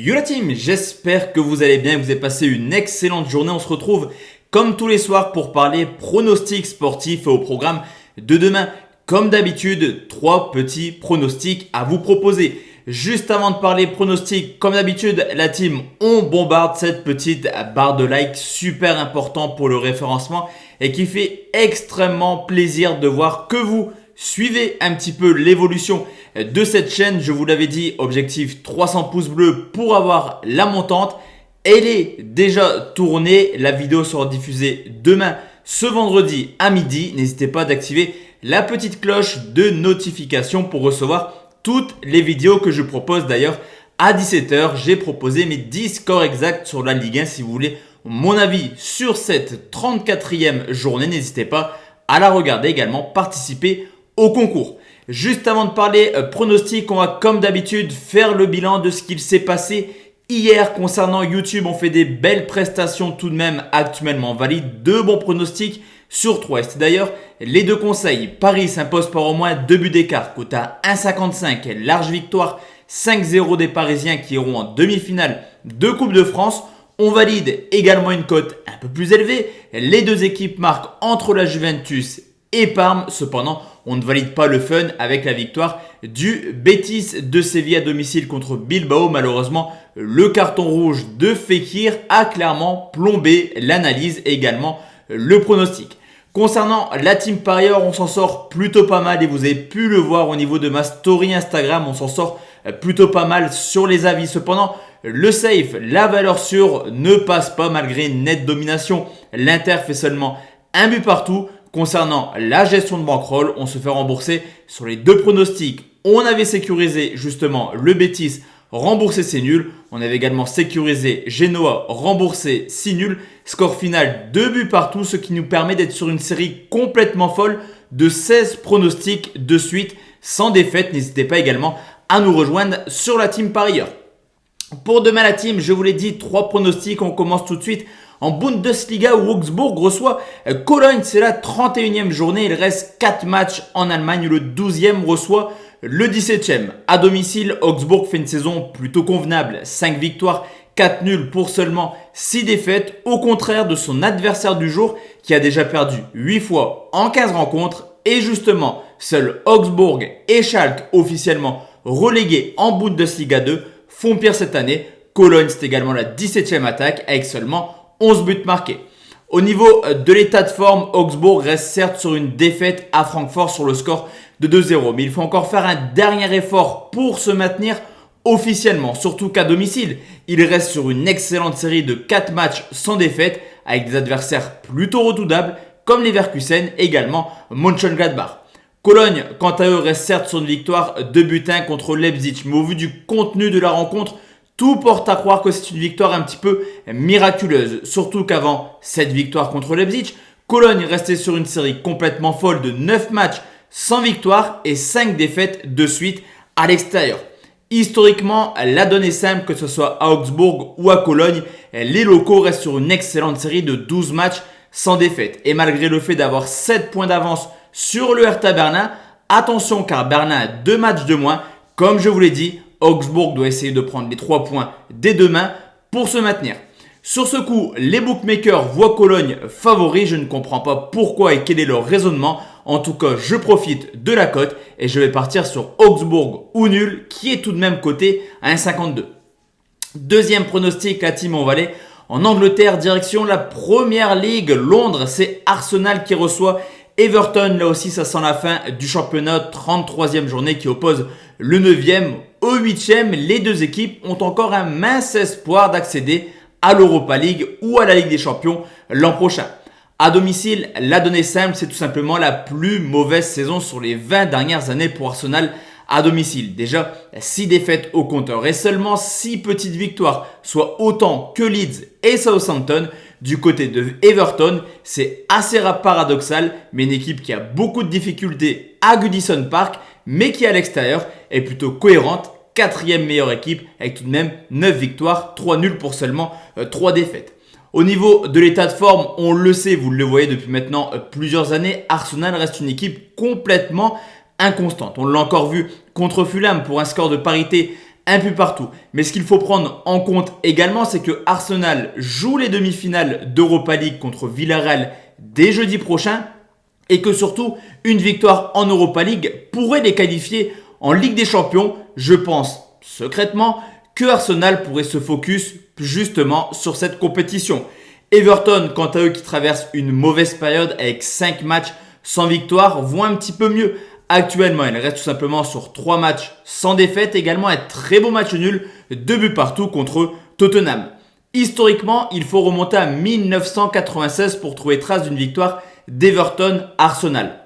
Yo la team, j'espère que vous allez bien, que vous avez passé une excellente journée. On se retrouve comme tous les soirs pour parler pronostics sportifs au programme de demain. Comme d'habitude, 3 petits pronostics à vous proposer. Juste avant de parler pronostics, comme d'habitude, la team, on bombarde cette petite barre de like super important pour le référencement et qui fait extrêmement plaisir de voir que vous suivez un petit peu l'évolution de cette chaîne. Je vous l'avais dit, objectif 300 pouces bleus pour avoir la montante. Elle est déjà tournée. La vidéo sera diffusée demain, ce vendredi à midi. N'hésitez pas d'activer la petite cloche de notification pour recevoir toutes les vidéos que je propose. D'ailleurs, à 17h, j'ai proposé mes 10 scores exacts sur la Ligue 1. Si vous voulez mon avis sur cette 34e journée, n'hésitez pas à la regarder également, participer au concours. Juste avant de parler pronostic, on va comme d'habitude faire le bilan de ce qu'il s'est passé hier concernant YouTube. On fait des belles prestations tout de même actuellement valides, 2 bons pronostics sur 3. Et c'est d'ailleurs les 2 conseils. Paris s'impose par au moins 2 buts d'écart, cote à 1,55, large victoire 5-0 des Parisiens qui iront en demi-finale de Coupe de France. On valide également une cote un peu plus élevée. Les 2 équipes marquent entre la Juventus et Parme. Cependant, on ne valide pas le fun avec la victoire du Betis de Séville à domicile contre Bilbao. Malheureusement, le carton rouge de Fekir a clairement plombé l'analyse et également le pronostic. Concernant la team parieur, on s'en sort plutôt pas mal et vous avez pu le voir au niveau de ma story Instagram. On s'en sort plutôt pas mal sur les avis. Cependant, le safe, la valeur sûre, ne passe pas malgré une nette domination. L'Inter fait seulement un but partout. Concernant la gestion de bankroll, on se fait rembourser sur les 2 pronostics. On avait sécurisé justement le Betis, remboursé c'est nul. On avait également sécurisé Genoa, remboursé 6 nuls. Score final 2 buts partout, ce qui nous permet d'être sur une série complètement folle de 16 pronostics de suite sans défaite. N'hésitez pas également à nous rejoindre sur la team parieur. Pour demain la team, je vous l'ai dit, 3 pronostics. On commence tout de suite en Bundesliga où Augsbourg reçoit Cologne. C'est la 31e journée. Il reste 4 matchs en Allemagne. Le 12e reçoit le 17e. À domicile, Augsbourg fait une saison plutôt convenable. 5 victoires, 4 nuls pour seulement 6 défaites. Au contraire de son adversaire du jour qui a déjà perdu 8 fois en 15 rencontres. Et justement, seuls Augsbourg et Schalke, officiellement relégués en Bundesliga 2, font pire cette année. Cologne, c'est également la 17e attaque avec seulement 11 buts marqués. Au niveau de l'état de forme, Augsbourg reste certes sur une défaite à Francfort sur le score de 2-0. Mais il faut encore faire un dernier effort pour se maintenir officiellement. Surtout qu'à domicile, il reste sur une excellente série de 4 matchs sans défaite avec des adversaires plutôt redoutables comme Leverkusen et également Mönchengladbach. Cologne, quant à eux, reste certes sur une victoire 2-1 contre Leipzig. Mais au vu du contenu de la rencontre, tout porte à croire que c'est une victoire un petit peu miraculeuse. Surtout qu'avant cette victoire contre Leipzig, Cologne restait sur une série complètement folle de 9 matchs sans victoire et 5 défaites de suite à l'extérieur. Historiquement, la donne est simple, que ce soit à Augsbourg ou à Cologne, les locaux restent sur une excellente série de 12 matchs sans défaite. Et malgré le fait d'avoir 7 points d'avance sur le Hertha Berlin, attention car Berlin a 2 matchs de moins. Comme je vous l'ai dit, Augsbourg doit essayer de prendre les 3 points dès demain pour se maintenir. Sur ce coup, les bookmakers voient Cologne favori. Je ne comprends pas pourquoi et quel est leur raisonnement. En tout cas, je profite de la cote et je vais partir sur Augsbourg ou nul qui est tout de même coté à 1,52. Deuxième pronostic, la team, on va aller en Angleterre, direction la Première Ligue. Londres, c'est Arsenal qui reçoit Everton. Là aussi, ça sent la fin du championnat. 33e journée qui oppose le 9e au 8e. Les 2 équipes ont encore un mince espoir d'accéder à l'Europa League ou à la Ligue des Champions l'an prochain. À domicile, la donnée simple, c'est tout simplement la plus mauvaise saison sur les 20 dernières années pour Arsenal à domicile. Déjà, 6 défaites au compteur et seulement 6 petites victoires, soit autant que Leeds et Southampton. Du côté de Everton, c'est assez paradoxal, mais une équipe qui a beaucoup de difficultés à Goodison Park, mais qui à l'extérieur est plutôt cohérente. 4e meilleure équipe avec tout de même 9 victoires, 3 nuls pour seulement 3 défaites. Au niveau de l'état de forme, on le sait, vous le voyez depuis maintenant plusieurs années, Arsenal reste une équipe complètement inconstante. On l'a encore vu contre Fulham pour un score de parité un but partout. Mais ce qu'il faut prendre en compte également, c'est que Arsenal joue les demi-finales d'Europa League contre Villarreal dès jeudi prochain et que surtout, une victoire en Europa League pourrait les qualifier en Ligue des Champions. Je pense secrètement que Arsenal pourrait se focus justement sur cette compétition. Everton, quant à eux, qui traversent une mauvaise période avec 5 matchs sans victoire, vont un petit peu mieux. Actuellement, il reste tout simplement sur 3 matchs sans défaite, également un très beau match nul, 2 buts partout contre Tottenham. Historiquement, il faut remonter à 1996 pour trouver trace d'une victoire d'Everton-Arsenal.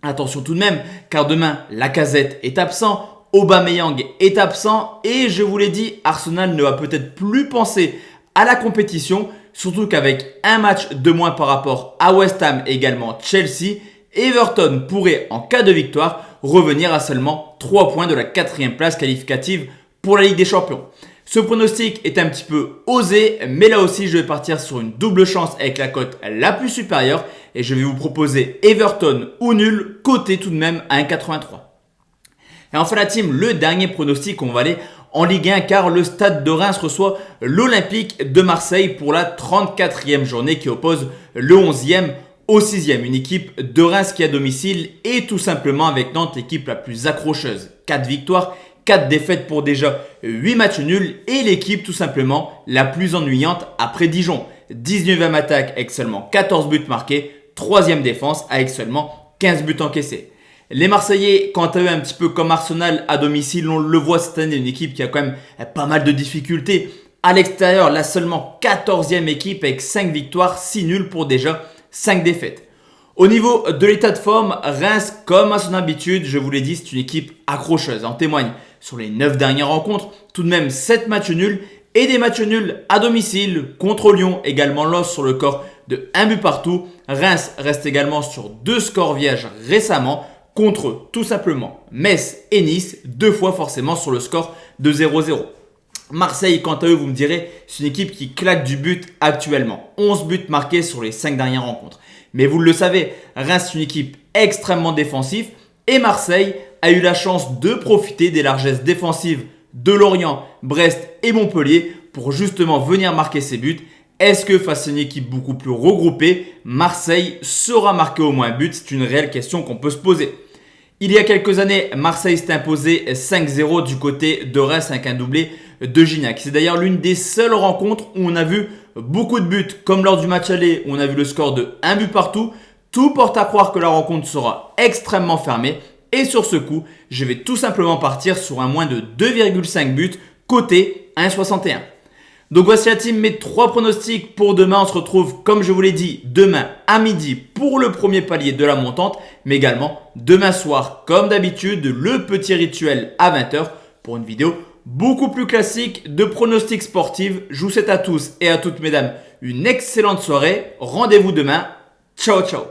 Attention tout de même, car demain, Lacazette est absent, Aubameyang est absent et je vous l'ai dit, Arsenal ne va peut-être plus penser à la compétition, surtout qu'avec un match de moins par rapport à West Ham et également Chelsea, Everton pourrait, en cas de victoire, revenir à seulement 3 points de la 4e place qualificative pour la Ligue des Champions. Ce pronostic est un petit peu osé, mais là aussi je vais partir sur une double chance avec la cote la plus supérieure et je vais vous proposer Everton ou nul, coté tout de même à 1,83. Et enfin la team, le dernier pronostic, on va aller en Ligue 1 car le Stade de Reims reçoit l'Olympique de Marseille pour la 34e journée qui oppose le 11e au 6e. Une équipe de Reims qui à domicile est tout simplement avec Nantes l'équipe la plus accrocheuse. 4 victoires, 4 défaites pour déjà 8 matchs nuls et l'équipe tout simplement la plus ennuyante après Dijon. 19e attaque avec seulement 14 buts marqués, 3e défense avec seulement 15 buts encaissés. Les Marseillais, quant à eux, un petit peu comme Arsenal à domicile, on le voit cette année, une équipe qui a quand même pas mal de difficultés. À l'extérieur, la seulement 14e équipe avec 5 victoires, 6 nuls pour déjà 5 défaites. Au niveau de l'état de forme, Reims, comme à son habitude, je vous l'ai dit, c'est une équipe accrocheuse. En témoigne sur les 9 dernières rencontres, tout de même 7 matchs nuls et des matchs nuls à domicile contre Lyon, également lost sur le score de 1 but partout. Reims reste également sur 2 scores vierges récemment contre tout simplement Metz et Nice, 2 fois forcément sur le score de 0-0. Marseille, quant à eux, vous me direz, c'est une équipe qui claque du but actuellement. 11 buts marqués sur les 5 dernières rencontres. Mais vous le savez, Reims est une équipe extrêmement défensive et Marseille a eu la chance de profiter des largesses défensives de Lorient, Brest et Montpellier pour justement venir marquer ses buts. Est-ce que face à une équipe beaucoup plus regroupée, Marseille saura marquer au moins un but? C'est une réelle question qu'on peut se poser. Il y a quelques années, Marseille s'est imposé 5-0 du côté de Reims avec un doublé de Gignac. C'est d'ailleurs l'une des seules rencontres où on a vu beaucoup de buts, comme lors du match aller où on a vu le score de 1 but partout. Tout porte à croire que la rencontre sera extrêmement fermée. Et sur ce coup, je vais tout simplement partir sur un moins de 2,5 buts, côté 1,61. Donc voici la team, mes 3 pronostics pour demain. On se retrouve, comme je vous l'ai dit, demain à midi pour le premier palier de la montante, mais également demain soir, comme d'habitude, le petit rituel à 20h pour une vidéo beaucoup plus classique de pronostics sportifs. Je vous souhaite à tous et à toutes, mesdames, une excellente soirée. Rendez-vous demain. Ciao, ciao.